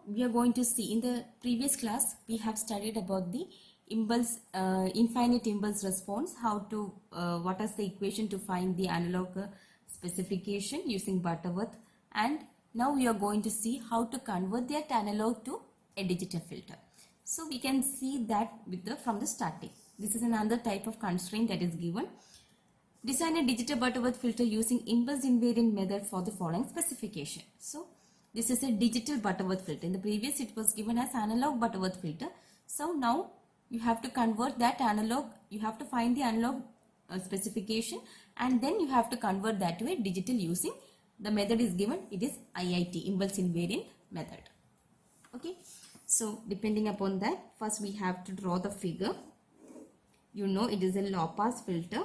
we are going to see, in the previous class we have studied about the impulse, infinite impulse response, how to what is the equation to find the analog specification using Butterworth, and now we are going to see how to convert that analog to a digital filter. So we can see that with the from the starting. This is another type of constraint that is given. Design a digital Butterworth filter using impulse invariant method for the following specification. So this is a digital Butterworth filter. In the previous it was given as analog Butterworth filter. So now you have to convert that analog, you have to find the analog specification, and then you have to convert that to a digital using the method is given. It is IIT, impulse invariant method. Okay. So depending upon that, first we have to draw the figure. You know it is a low pass filter.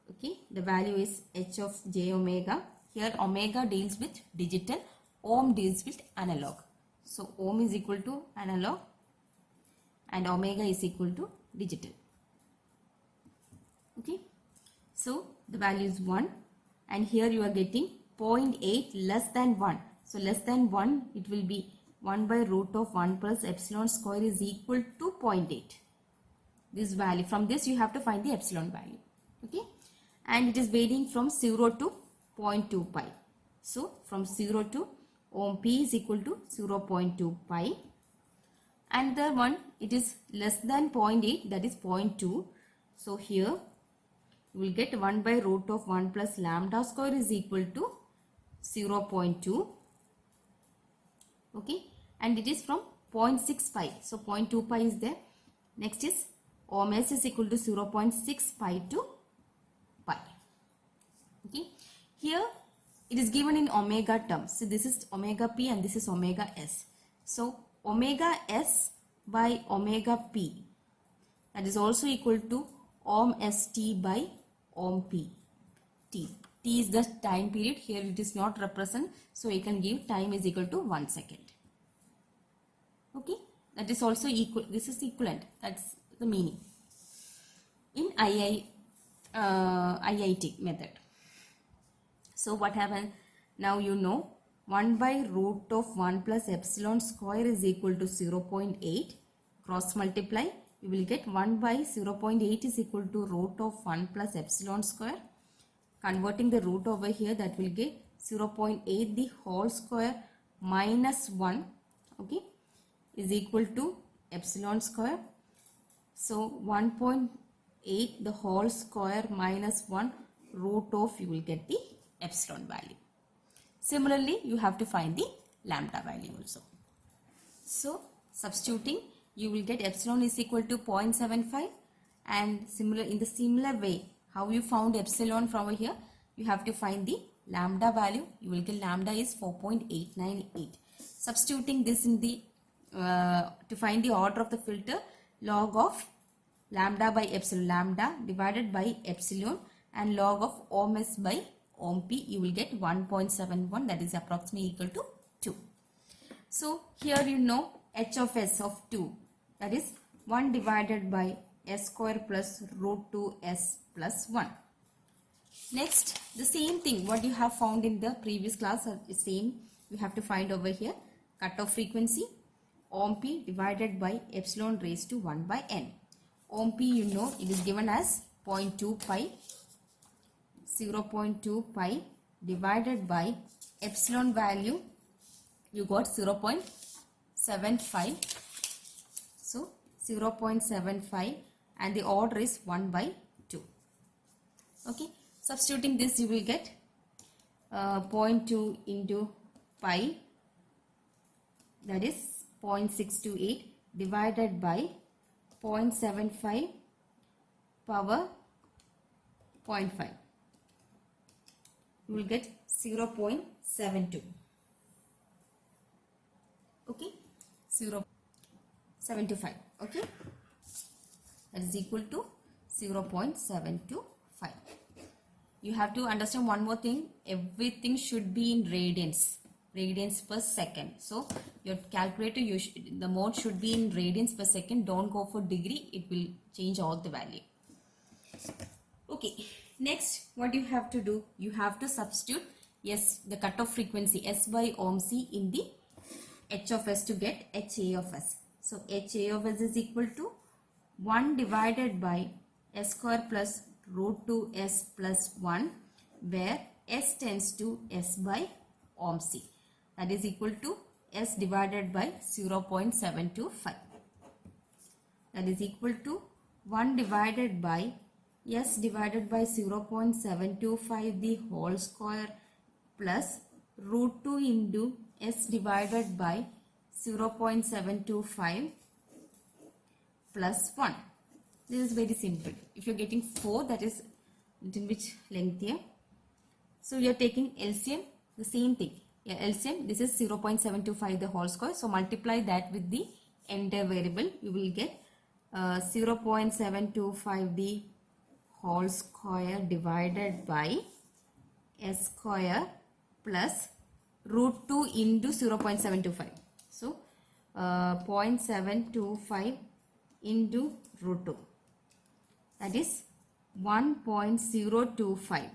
Okay, the value is h of j omega. Here omega deals with digital, ohm deals with analog. So ohm is equal to analog and omega is equal to digital. Okay, so the value is 1, and here you are getting 0.8 less than 1. So less than 1, it will be 1 by root of 1 plus epsilon square is equal to 0.8. This value, from this you have to find the epsilon value. Okay, and it is varying from 0 to 0.2 pi. So from 0 to ohm p is equal to 0.2 pi. And the one, it is less than 0.8, that is 0.2. So here you will get 1 by root of 1 plus lambda square is equal to 0.2. Okay, and it is from 0.6 pi. So 0.2 pi is there. Next is ohm s is equal to 0.6 pi to pi. Okay, here it is given in omega terms. So this is omega p and this is omega s. So omega s by omega p, that is also equal to ohm st by ohm p. T is the time period. Here it is not represent, so you can give time is equal to 1 second. Okay, that is also equal. This is equivalent. That's the meaning in IIT method. So what happened? Now you know 1 by root of 1 plus epsilon square is equal to 0.8. Cross multiply, you will get 1 by 0.8 is equal to root of 1 plus epsilon square. Converting the root over here, that will get 0.8 the whole square minus 1, okay, is equal to epsilon square. So 1.8 the whole square minus 1 root of, you will get the epsilon value. Similarly, you have to find the lambda value also. So substituting, you will get epsilon is equal to 0.75, and in the similar way, how you found epsilon from over here, you have to find the lambda value. You will get lambda is 4.898. Substituting this in the to find the order of the filter, log of lambda by epsilon, lambda divided by epsilon, and log of ohm s by ohm p, you will get 1.71, that is approximately equal to 2. So here you know h of s of 2, that is 1 divided by s square plus root 2s plus 1. Next, the same thing what you have found in the previous class are the same. We have to find over here cutoff frequency, ohm p divided by epsilon raised to 1 by n. Ohm p, you know, it is given as 0.2 pi, 0.2 pi divided by epsilon value, you got 0.75. So 0.75, and the order is 1 by 2. Okay, substituting this, you will get 0.2 into pi, that is 0.628 divided by 0.75 power 0.5. You will get 0.72. Okay, 0.75. Okay, that is equal to 0.725. You have to understand one more thing. Everything should be in radians per second. So your calculator, the mode should be in radians per second. Don't go for degree, it will change all the value. Okay, next what you have to do, you have to substitute the cutoff frequency s by ohm c in the h of s to get ha of s. So ha of s is equal to 1 divided by s square plus root 2s plus 1, where s tends to s by ohm c. That is equal to s divided by 0.725. That is equal to 1 divided by s divided by 0.725 the whole square plus root 2 into s divided by 0.725 plus 1. This is very simple. If you are getting 4, that is little bit lengthier. So you are taking LCM, the same thing. Yeah, LCM, this is 0.725 the whole square. So multiply that with the entire variable. You will get 0.725 the whole square divided by s square plus root 2 into 0.725. So 0.725 into root 2. That is 1.025.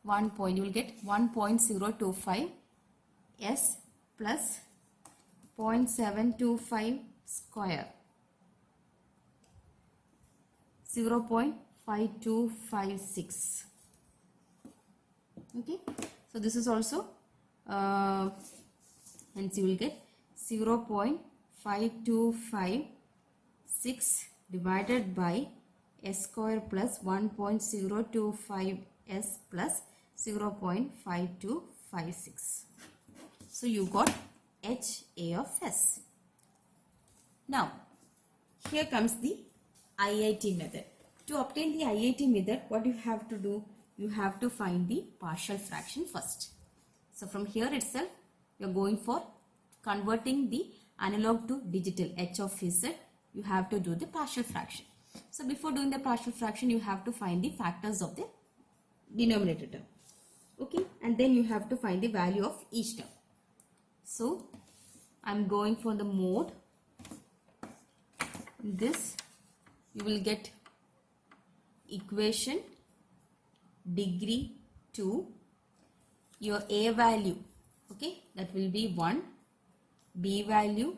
1 point, you will get 1.025 s plus 0.725 square, 0.5256. Okay, so this is also hence you will get 0.5256 divided by s square plus 1.025 s plus 0.5256. So you got HA of S. Now here comes the IIT method. To obtain the IIT method, what you have to do? You have to find the partial fraction first. So from here itself, you are going for converting the analog to digital h of z. You have to do the partial fraction. So before doing the partial fraction, you have to find the factors of the denominator term. Okay, and then you have to find the value of each term. So I am going for the mode. This you will get equation degree 2, your a value, okay, that will be 1, b value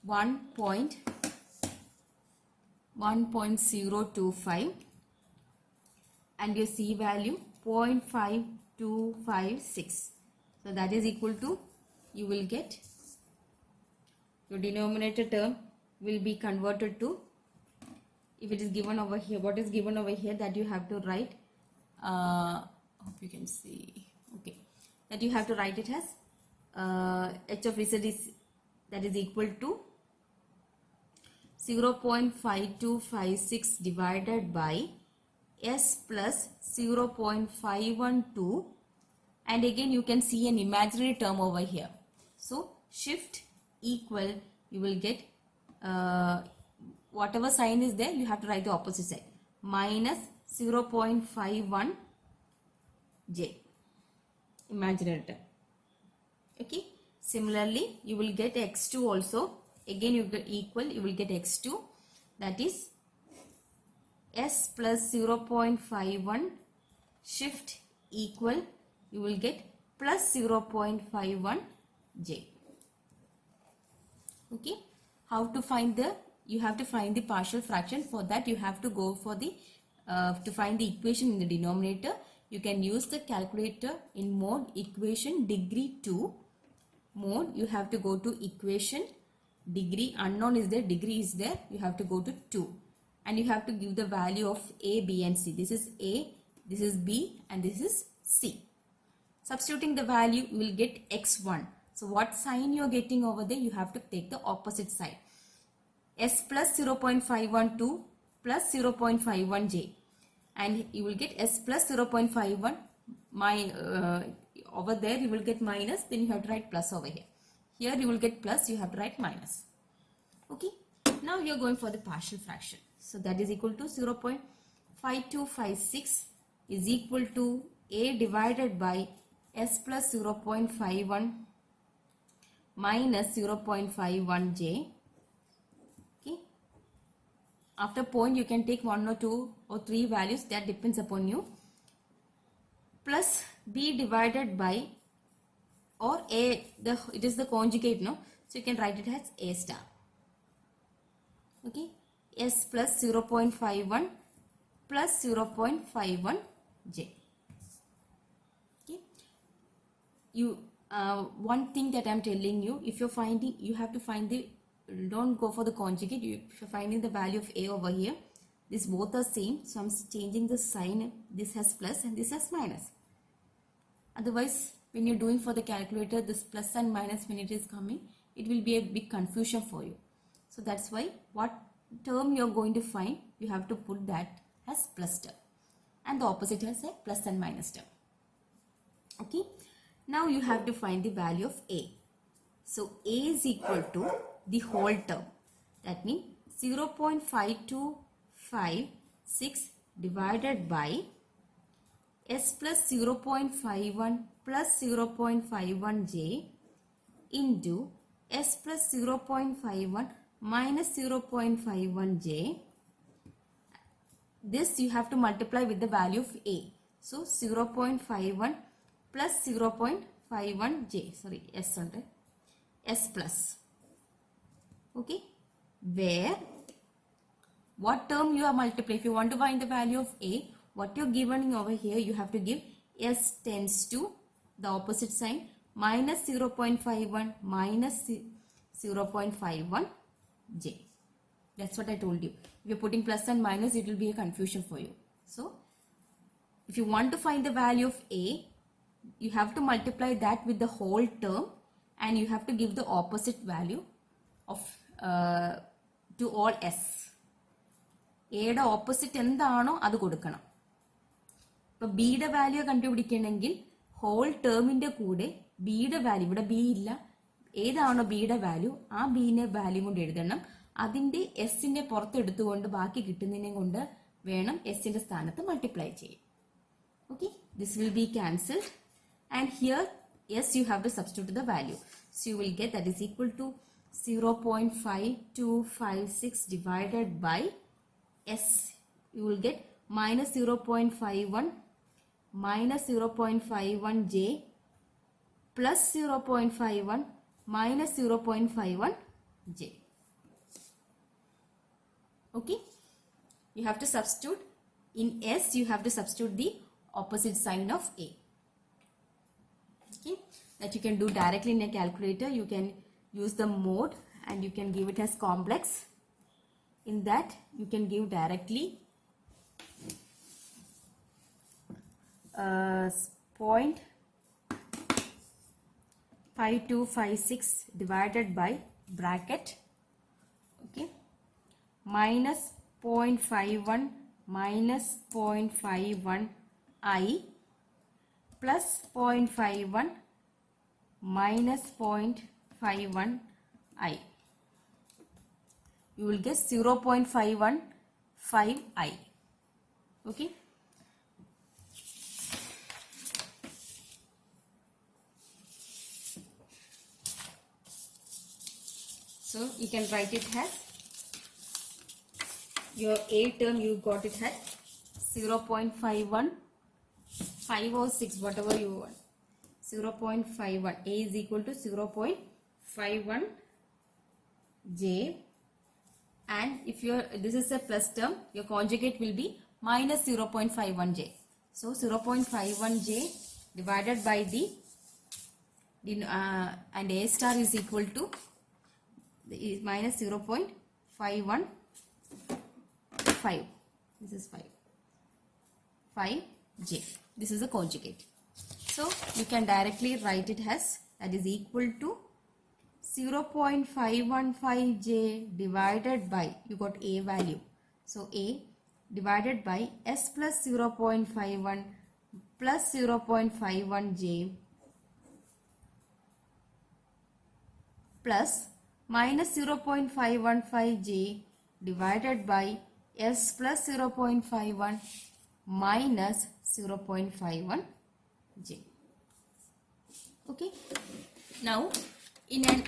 1.025 and your c value 0.5256. So that is equal to, you will get your denominator term will be converted to, if it is given over here, what is given over here, that you have to write, hope you can see, okay, that you have to write it as h of z is, that is equal to 0.5256 divided by s plus 0.512, and again you can see an imaginary term over here. So shift equal, you will get whatever sign is there, you have to write the opposite side, minus 0.51 j, imaginary term. Okay, similarly you will get x2 also, again you get equal, you will get x2, that is s plus 0.51 shift equal, you will get plus 0.51 j. Okay, how to find the, you have to find the partial fraction. For that you have to go for the to find the equation in the denominator, you can use the calculator in mode equation degree 2 mode. You have to go to equation, degree unknown is there, degree is there, you have to go to 2 and you have to give the value of a, b and c. This is a, this is b and this is c. Substituting the value, you will get x1. So what sign you are getting over there, you have to take the opposite side. S plus 0.512 plus 0.51 j, and you will get s plus 0.51, over there you will get minus, then you have to write plus over here. Here you will get plus, you have to write minus. Okay, now you are going for the partial fraction. So that is equal to 0.5256 is equal to a divided by s plus 0.51 minus 0.51 j. Okay, after point you can take 1 or 2 or 3 values, that depends upon you, plus b divided by or it is the conjugate, no? So you can write it as A star. Okay, S plus 0.51 plus 0.51 J. Okay, you one thing that I'm telling you, if you're finding, you have to find the, don't go for the conjugate. If you're finding the value of A over here, this both are same, so I'm changing the sign. This has plus and this has minus. Otherwise, when you're doing for the calculator, this plus and minus, when it is coming, it will be a big confusion for you. So that's why what term you're going to find, you have to put that as plus term, and the opposite as a plus and minus term. Okay, now you have to find the value of A. So A is equal to the whole term, that means 0.5256 divided by S plus 0.51 plus 0.51J into S plus 0.51 minus 0.51J. This you have to multiply with the value of A. So 0.51 plus 0.51J, sorry, S under S plus. Okay, where what term you are multiplying? If you want to find the value of A, what you're given over here, you have to give S tends to the opposite sign minus 0.51 minus 0.51 J. That's what I told you. If you're putting plus and minus, it will be a confusion for you. So if you want to find the value of A, you have to multiply that with the whole term, and you have to give the opposite value of to all S. A യുടെ opposite എന്താണോ അത് കൊടുക്കണം. ഇപ്പൊ ബിയുടെ value കണ്ടുപിടിക്കണമെങ്കിൽ whole ടേമിന്റെ കൂടെ ബിയുടെ value, ഇവിടെ B ഇല്ല, ഏതാണോ ബിയുടെ വാല്യൂ ആ ബിനെ വാല്യൂ കൊണ്ട് എഴുതണം. അതിന്റെ എസിന്റെ പുറത്തെടുത്തുകൊണ്ട് ബാക്കി കിട്ടുന്നതിനെ കൊണ്ട് വേണം എസിന്റെ സ്ഥാനത്ത് മൾട്ടിപ്ലൈ ചെയ്യും. Okay, this will be cancelled and here yes, you have to substitute the value. So you will get that is equal to 0.5256 divided by S. You will get minus 0.51 minus 0.51J plus 0.51 minus 0.51J. Okay, you have to substitute in S, you have to substitute the opposite sign of A. Okay, that you can do directly in a calculator. You can use the mode and you can give it as complex. In that you can give directly 0.5256 divided by bracket, okay, minus 0.51 minus 0.51 I plus 0.51 minus 0.51 I. You will get 0.515 I. Okay. So you can write it as your A term, you got it as 0.51, 5 or 6, whatever you want. 0.51. A is equal to 0.51 J, and if this is a plus term, your conjugate will be minus 0.51 J. So 0.51 J divided by the and A star is equal to minus 0.515. This is 5J. This is a conjugate. So you can directly write it as that is equal to 0.515J divided by, you got A value, so A divided by S plus 0.51 plus 0.51J plus minus 0.515J divided by S plus 0.51 minus 0.51J. Okay. Now in an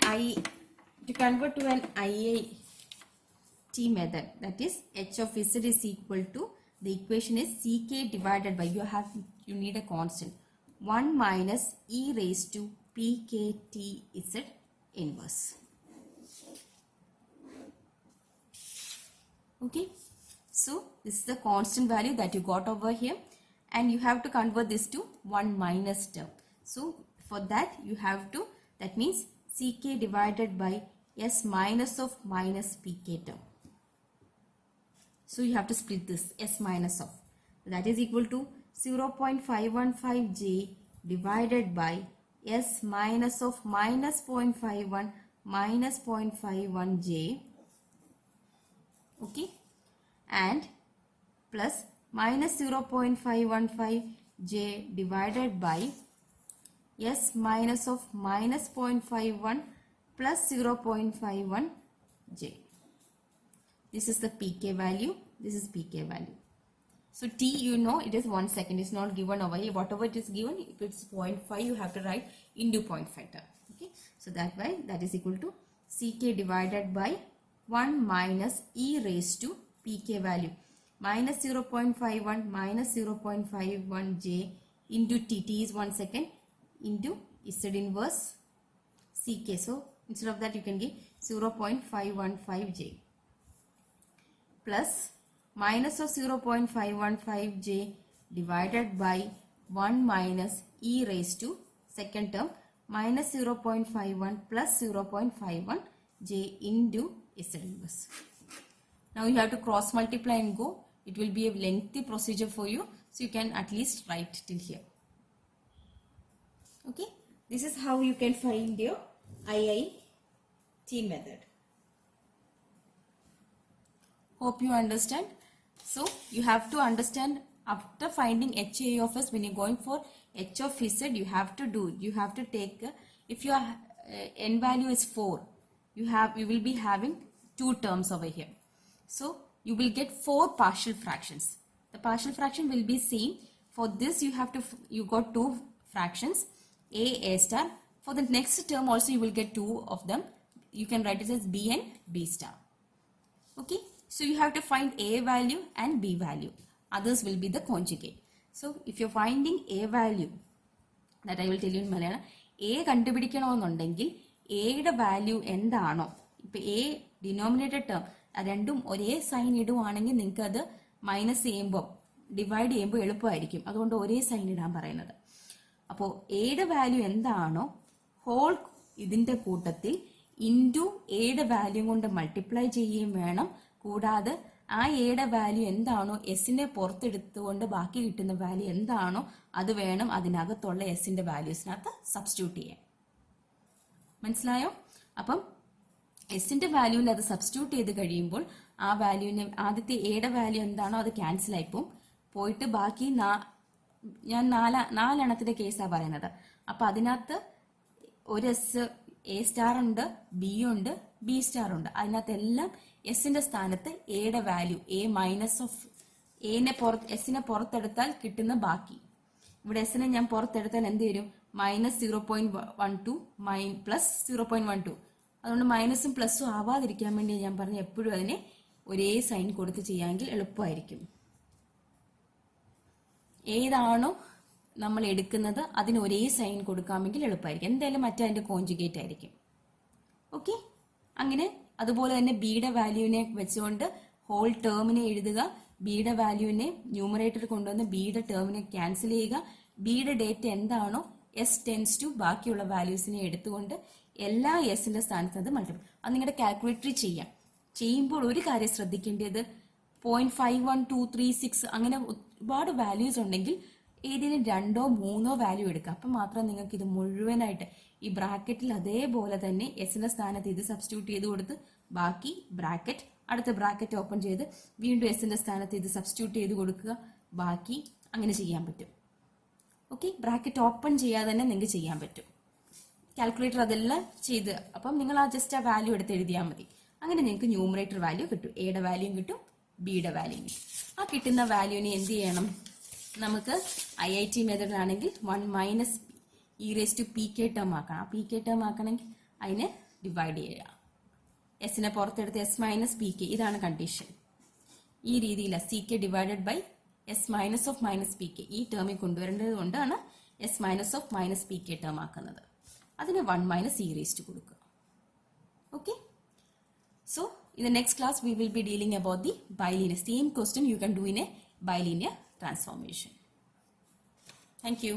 to convert to an IIT method, that is H of Z is equal to, the equation is CK divided by, you need a constant, 1 minus E raised to PKTZ inverse. Okay, so this is the constant value that you got over here, and you have to convert this to 1 minus term. So for that you have to, that means CK divided by S minus of minus PK term. So you have to split this S minus of, that is equal to 0.515J divided by S minus of minus 0.51 minus 0.51J, okay, and plus minus 0.515J divided by S minus of minus 0.51 plus 0.51J. This is the PK value, this is PK value. So T, you know, it is 1 second, it's not given over here. Whatever it is given, if it's 0.5, you have to write into 0.5 term. Okay, so that way that is equal to CK divided by 1 minus E raised to PK value minus 0.51 minus 0.51J into T is 1 second into Z inverse CK. So instead of that you can give 0.515J plus minus of 0.515J divided by 1 minus E raised to second term minus 0.51 plus 0.51J into Z inverse. Now you have to cross multiply and go. It will be a lengthy procedure for you, so you can at least write till here. Okay, this is how you can find your IIT method. Hope you understand. So you have to understand, after finding HA of S, when you're going for H of Z, you have to take, if your n value is 4, you will be having 2 terms over here. So you will get 4 partial fractions. The partial fraction will be same. For this you got 2 fractions, A star. For the next term also you will get 2 of them. You can write it as B and B star. Okay, so you have to find A value and B value. Others will be the conjugate. So if you're finding A value, that I will tell you in Malayalam, A കണ്ടുപിടിക്കണമെന്നുണ്ടെങ്കിൽ Aയുടെ value എന്താണോ, ഇപ്പൊ A denominator term രണ്ടും ഒരേ sign ഇടുവാണെങ്കിൽ നിങ്ങൾക്ക് അത് minus ചെയ്യുമ്പോൾ divide ചെയ്യുമ്പോൾ എളുപ്പമായിരിക്കും. അതുകൊണ്ട് ഒരേ സൈൻ ഇടാൻ പറയുന്നത്. അപ്പോൾ എയുടെ വാല്യൂ എന്താണോ ഹോൾ ഇതിന്റെ കൂട്ടത്തിൽ ഇൻറ്റു എയുടെ വാല്യൂ കൊണ്ട് മൾട്ടിപ്ലൈ ചെയ്യുകയും വേണം. കൂടാതെ ആ എയുടെ വാല്യൂ എന്താണോ എസിനെ പുറത്തെടുത്തുകൊണ്ട് ബാക്കി കിട്ടുന്ന വാല്യൂ എന്താണോ അത് വേണം അതിനകത്തുള്ള എസിന്റെ വാല്യൂസിനകത്ത് സബ്സ്റ്റിറ്റ്യൂട്ട് ചെയ്യാൻ. മനസ്സിലായോ? അപ്പം എസിന്റെ വാല്യൂവിൽ അത് സബ്സ്റ്റിറ്റ്യൂട്ട് ചെയ്ത് കഴിയുമ്പോൾ ആ വാല്യൂവിന് ആദ്യത്തെ എയുടെ വാല്യൂ എന്താണോ അത് ക്യാൻസൽ ആയിപ്പോവും. പോയിട്ട് ബാക്കി ഞാൻ നാലെണ്ണത്തിന്റെ കേസാണ് പറയുന്നത്. അപ്പൊ അതിനകത്ത് ഒരു എസ് എ സ്റ്റാർ ഉണ്ട്, ബി ഉണ്ട്, ബി സ്റ്റാർ ഉണ്ട്. അതിനകത്തെല്ലാം എസിന്റെ സ്ഥാനത്ത് എയുടെ വാല്യൂ എ മൈനസ് ഓഫ് എസിനെ പുറത്തെടുത്താൽ കിട്ടുന്ന ബാക്കി. ഇവിടെ എസിനെ ഞാൻ പുറത്തെടുത്താൽ എന്ത് വരും? Minus 0.12 plus 0.12. അതുകൊണ്ട് മൈനസും പ്ലസും ആവാതിരിക്കാൻ വേണ്ടി ഞാൻ പറഞ്ഞു എപ്പോഴും അതിനെ ഒരേ സൈൻ കൊടുത്ത് ചെയ്യാമെങ്കിൽ എളുപ്പമായിരിക്കും. ഏതാണോ നമ്മൾ എടുക്കുന്നത് അതിന് ഒരേ സൈൻ കൊടുക്കാമെങ്കിൽ എളുപ്പമായിരിക്കും. എന്തായാലും മറ്റതിന്റെ കോൺജുഗേറ്റ് ആയിരിക്കും. ഓക്കെ, അങ്ങനെ അതുപോലെ തന്നെ ബിയുടെ വാല്യൂവിനെ വെച്ചുകൊണ്ട് ഹോൾ ടേമിനെ എഴുതുക. ബിയുടെ വാല്യൂവിനെ ന്യൂമറേറ്റർ കൊണ്ടുവന്ന് ബിയുടെ ടേമിനെ ക്യാൻസൽ ചെയ്യുക. ബിയുടെ ഡേറ്റ് എന്താണോ എസ് ടെൻസ് ടു ബാക്കിയുള്ള വാല്യൂസിനെ എടുത്തുകൊണ്ട് എല്ലാ എസിന്റെ സ്ഥാനത്ത് അത് മൾട്ടിപ്ലൈ. അത് നിങ്ങളുടെ കാൽക്കുലേറ്ററിൽ ചെയ്യാം. ചെയ്യുമ്പോൾ ഒരു കാര്യം ശ്രദ്ധിക്കേണ്ടത് 0.51236 അങ്ങനെ ഒരുപാട് വാല്യൂസ് ഉണ്ടെങ്കിൽ ഏതിന് 2ഓ 3ഓ വാല്യൂ എടുക്കുക. അപ്പം മാത്രം നിങ്ങൾക്ക് ഇത് മുഴുവനായിട്ട് ഈ ബ്രാക്കറ്റിൽ അതേപോലെ തന്നെ എസിന്റെ സ്ഥാനത്ത് ഇത് സബ്സ്റ്റിറ്റ്യൂട്ട് ചെയ്ത് കൊടുത്ത് ബാക്കി ബ്രാക്കറ്റ് അടുത്ത ബ്രാക്കറ്റ് ഓപ്പൺ ചെയ്ത് വീണ്ടും എസിന്റെ സ്ഥാനത്ത് ഇത് സബ്സ്റ്റിറ്റ്യൂട്ട് ചെയ്ത് കൊടുക്കുക. ബാക്കി അങ്ങനെ ചെയ്യാൻ പറ്റും. ഓക്കെ, ബ്രാക്കറ്റ് ഓപ്പൺ ചെയ്യാതെ തന്നെ നിങ്ങൾക്ക് ചെയ്യാൻ പറ്റും. കാൽക്കുലേറ്റർ അതെല്ലാം ചെയ്ത് അപ്പം നിങ്ങൾ ജസ്റ്റ് ആ വാല്യൂ എടുത്ത് എഴുതിയാൽ മതി. അങ്ങനെ നിങ്ങൾക്ക് ന്യൂമറേറ്റർ വാല്യൂ കിട്ടും. എയുടെ വാല്യൂയും കിട്ടും, ബിയുടെ വാല്യൂയും കിട്ടും. ആ കിട്ടുന്ന വാല്യൂവിനെ എന്ത് ചെയ്യണം? നമുക്ക് IIT മെത്തേഡിലാണെങ്കിൽ 1 minus e raise to PK term ആക്കണം. ആ PK ടേം ആക്കണമെങ്കിൽ അതിനെ ഡിവൈഡ് ചെയ്യുക. എസിനെ പുറത്തെടുത്ത് എസ് മൈനസ് PK, ഇതാണ് കണ്ടീഷൻ. ഈ രീതിയിലാണ് CK divided by S minus of minus PK ഈ ടേമിൽ കൊണ്ടുവരേണ്ടത് കൊണ്ടാണ് S minus of minus PK term ആക്കുന്നത്. അതിനെ 1 minus e raised to കൊടുക്കുക. Okay. So in the next class we will be dealing about the bilinear. Same question you can do in a bilinear transformation. Thank you.